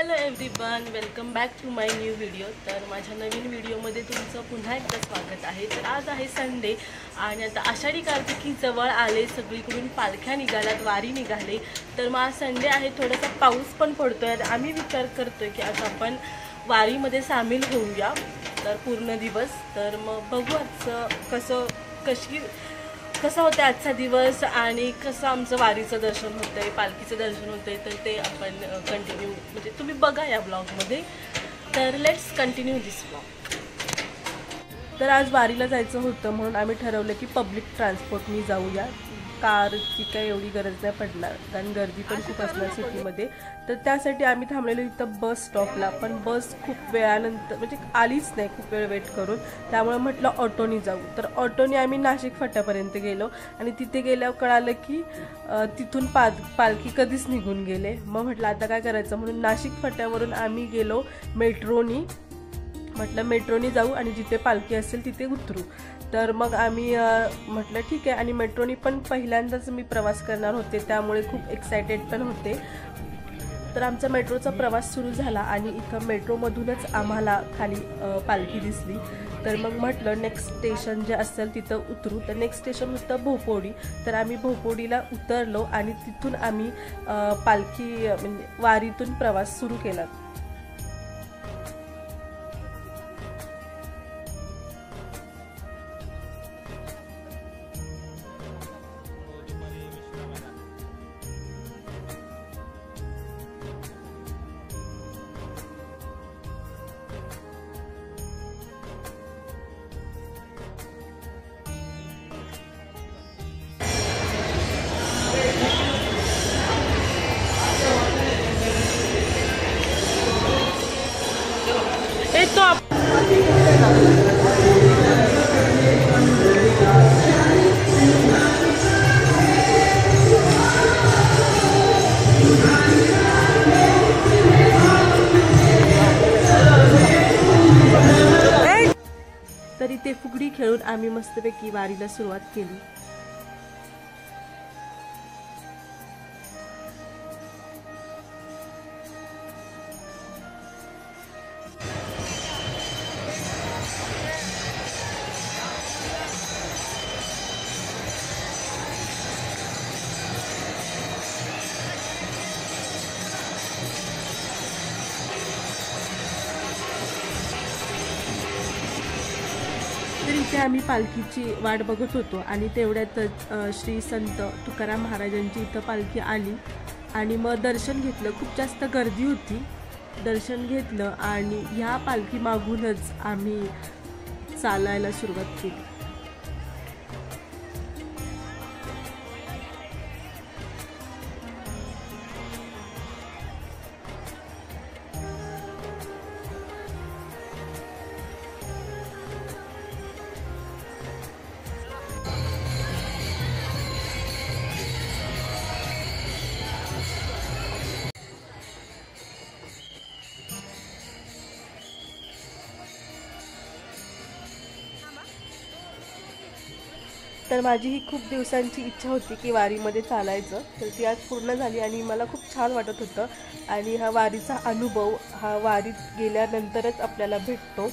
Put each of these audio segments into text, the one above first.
Hello everyone, welcome back to my new video. तर माझ्या नवीन व्हिडिओमध्ये तुमचं पुन्हा एकदा स्वागत आहे। तर आज आहे संडे आणि आता आषाढी कार्तिकी जवळ आले, सगळीकडून पालख्या निघाल्यात, वारी निघाले। तर मग आज संडे आहे, थोडासा पाऊस पण पडतोय। आम्ही विचार करतोय की आज आपण वारीमध्ये सामील होऊया तर पूर्ण दिवस। तर मग बघू आजचं कसं होतं आजचा दिवस आणि कसं आमचं वारीचं दर्शन होतंय, पालखीचं दर्शन होतंय। तर ते आपण कंटिन्यू म्हणजे तुम्ही बघा या ब्लॉगमध्ये। तर लेट्स कंटिन्यू दिस ब्लॉग। तर आज वारीला जायचं होतं म्हणून आम्ही ठरवलं की पब्लिक ट्रान्सपोर्टनी जाऊया। कारची काही एवढी गरज नाही पडणार कारण गर्दी पण खूप असणार सिटीमध्ये। तर त्यासाठी आम्ही थांबलेलो इथं बस स्टॉपला, पण बस खूप वेळानंतर म्हणजे आलीच नाही, खूप वेळ वेट करून। त्यामुळे म्हटलं ऑटोनी जाऊ। तर ऑटोनी आम्ही नाशिक फाट्यापर्यंत गेलो आणि तिथे गेल्यावर कळालं की तिथून पालखी कधीच निघून गेले। मग म्हटलं आता काय करायचं म्हणून नाशिक फाट्यावरून आम्ही गेलो मेट्रोनी। म्हटलं मेट्रोनी जाऊ आणि जिथे पालखी असेल तिथे उतरू। तर मग आम्ही म्हटलं ठीक आहे। आणि मेट्रोनी पण पहिल्यांदाच मी प्रवास करणार होते, त्यामुळे खूप एक्सायटेड पण होते। तर आमचा मेट्रोचा प्रवास सुरू झाला आणि इथं मेट्रोमधूनच आम्हाला खाली पालखी दिसली। तर मग म्हटलं नेक्स्ट स्टेशन जे असेल तिथं उतरू। तर नेक्स्ट स्टेशन होतं भोपोडी। तर आम्ही भोपोडीला उतरलो आणि तिथून आम्ही पालखी म्हणजे वारीतून प्रवास सुरू केला। तरी ते फुगडी खेळून आम्ही मस्तपैकी वारीला सुरुवात केली। तर इथे आम्ही पालखीची वाट बघत होतो आणि तेवढ्यातच श्री संत तुकाराम महाराजांची इथं पालखी आली आणि मग दर्शन घेतलं। खूप जास्त गर्दी होती, दर्शन घेतलं आणि ह्या पालखी मागूनच आम्ही चालायला सुरुवात केली। तर माझी ही खूप दिवसांची इच्छा होती की वारीमध्ये चालायचं, तर ती आज पूर्ण झाली आणि मला खूप छान वाटत होतं। आणि हा वारीचा अनुभव हा वारीत गेल्यानंतरच आपल्याला भेटतो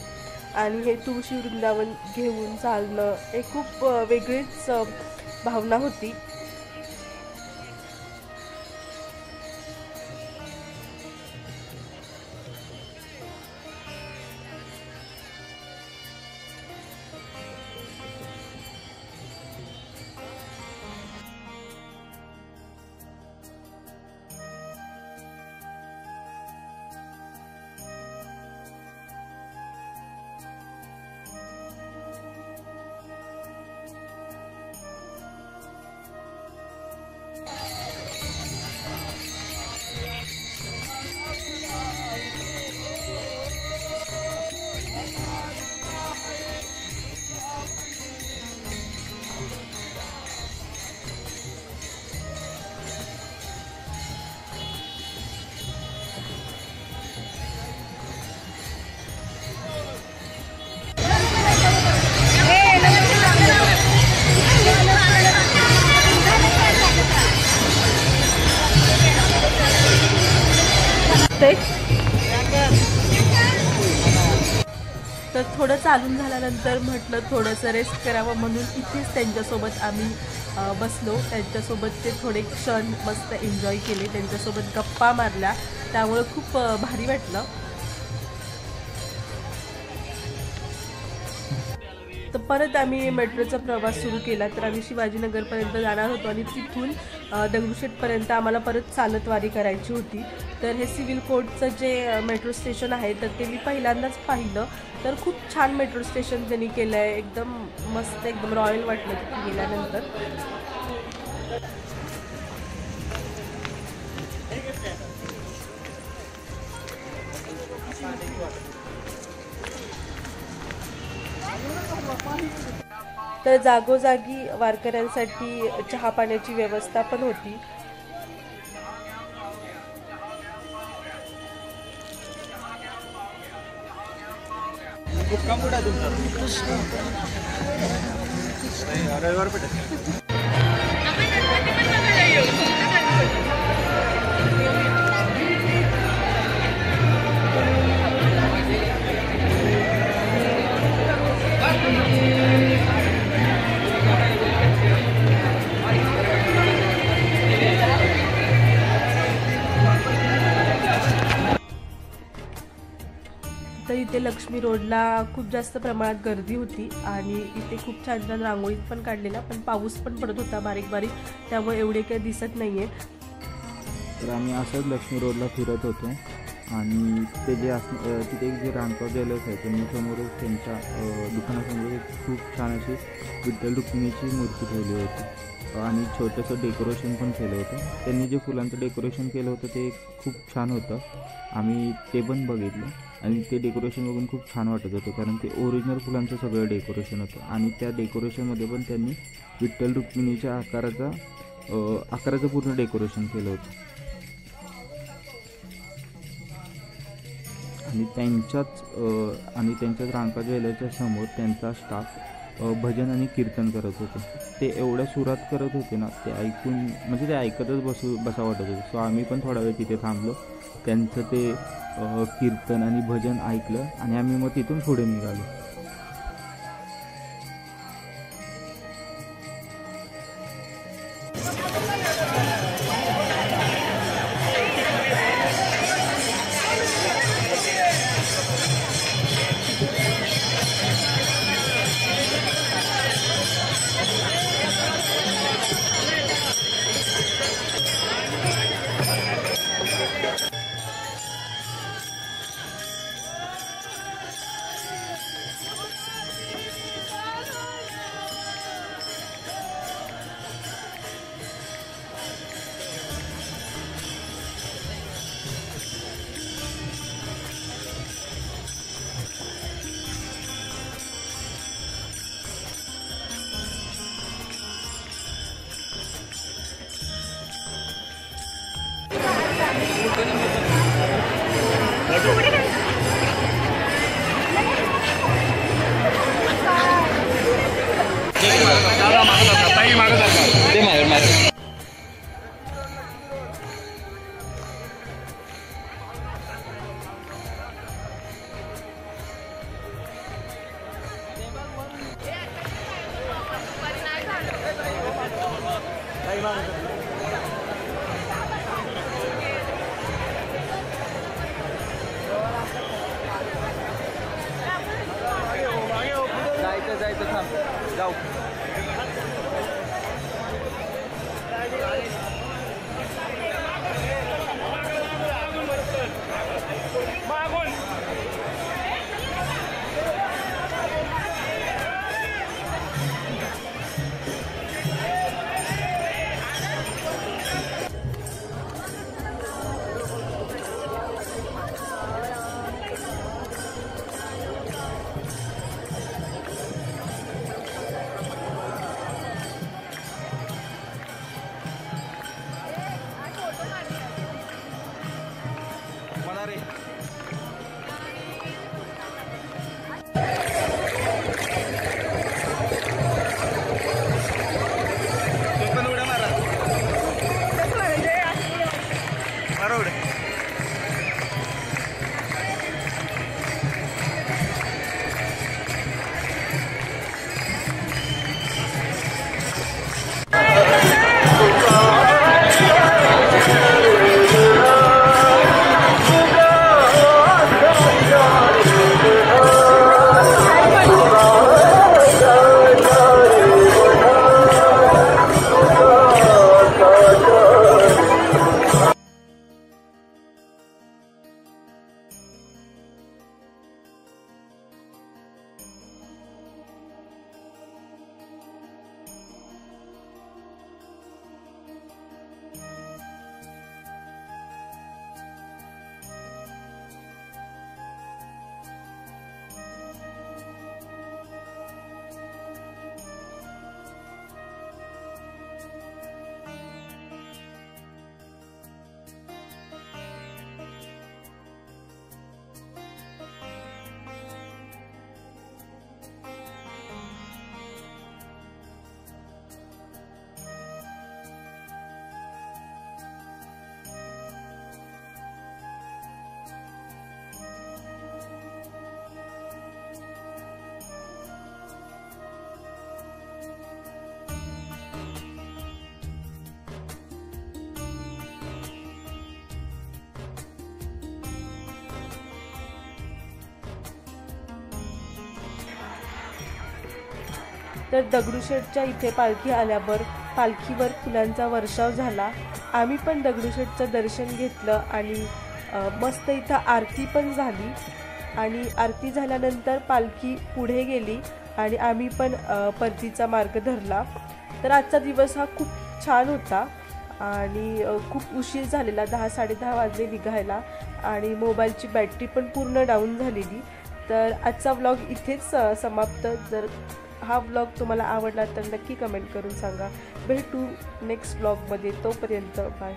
आणि हे तुळशी वृंदावन घेऊन चालणं हे खूप वेगळीच भावना होती। तर थोडं चालून झाल्यानंतर म्हटलं थोडंसं रेस्ट करावं, म्हणून इथेच त्यांच्यासोबत आम्ही बसलो. त्यांच्यासोबत ते थोडे क्षण मस्त एन्जॉय केले, त्यांच्यासोबत गप्पा मारल्या, त्यामुळे खूप भारी वाटलं. तर परत आम्ही मेट्रोचा प्रवास सुरू केला. तर आम्ही शिवाजीनगरपर्यंत जाणार होतो आणि तिथून दगडूशेठपर्यंत आम्हाला परत चालत वारी करायची होती. तर हे सिव्हिल कोर्टचं जे मेट्रो स्टेशन आहे तर ते मी पहिल्यांदाच पाहिलं. तर खूप छान मेट्रो स्टेशन त्यांनी केलं आहे, एकदम मस्त, एकदम रॉयल वाटलं तिथे गेल्यानंतर. तर जागोजागी वारकऱ्यांसाठी चहा पाण्याची व्यवस्था पण होती. तर इथे लक्ष्मी रोडला खूप जास्त प्रमाणात गर्दी होती आणि इथे खूप छान छान रांगोळीत पण काढलेला, पण पाऊस पण पडत होता बारीक बारीक, त्यामुळे एवढे काही दिसत नाहीये. तर आम्ही असंच लक्ष्मी रोडला फिरत होतो आणि ते जे तिथे जे रांगोळ ज्वेलर्स आहे त्यांनी समोरच त्यांच्या दुकानासमोर एक खूप छान अशी विठ्ठल रुक्मिणीची मूर्ती ठेवली होती आणि छोटंसं डेकोरेशन पण केलं होतं. त्यांनी जे फुलांचं डेकोरेशन केलं होतं ते खूप छान होतं. आम्ही ते पण बघितलं आणि ते डेकोरेशन बघून खूप छान वाटत होतं, कारण ते ओरिजिनल फुलांचं सगळं डेकोरेशन होतं आणि त्या डेकोरेशनमध्ये पण त्यांनी विठ्ठल रुक्मिणीच्या आकाराचं पूर्ण डेकोरेशन केलं होतं. आणि त्यांच्याच रांका ज्वेलरच्या समोर त्यांचा स्टाफ भजन आणि कीर्तन करत होते. ते एवढ्या सुरात करत होते ना, ते ऐकून म्हणजे ते ऐकतच बसा वाटत होतं. सो आम्ही पण थोडा वेळ तिथे थांबलो, त्यांचं ते कीर्तन आणि भजन ऐकलं आणि आम्ही मग तिथून पुढे निघालो. तर दगडूशेठच्या इथे पालखी आल्यावर पालखीवर फुलांचा वर्षाव झाला. आम्ही पण दगडूशेठचं दर्शन घेतलं आणि मस्त इथं आरती पण झाली. आणि आरती झाल्यानंतर पालखी पुढे गेली आणि आम्ही पण परतीचा मार्ग धरला. तर आजचा दिवस हा खूप छान होता आणि खूप उशीर झालेला, 10-10:30 वाजले निघायला आणि मोबाईलची बॅटरी पण पूर्ण डाऊन झालेली. तर आजचा व्लॉग इथेच समाप्त. जर हा व्लॉग तुम्हाला आवडला तर नक्की कमेंट करून सांगा. भेटू नेक्स्ट व्लॉगमध्ये. तोपर्यंत बाय.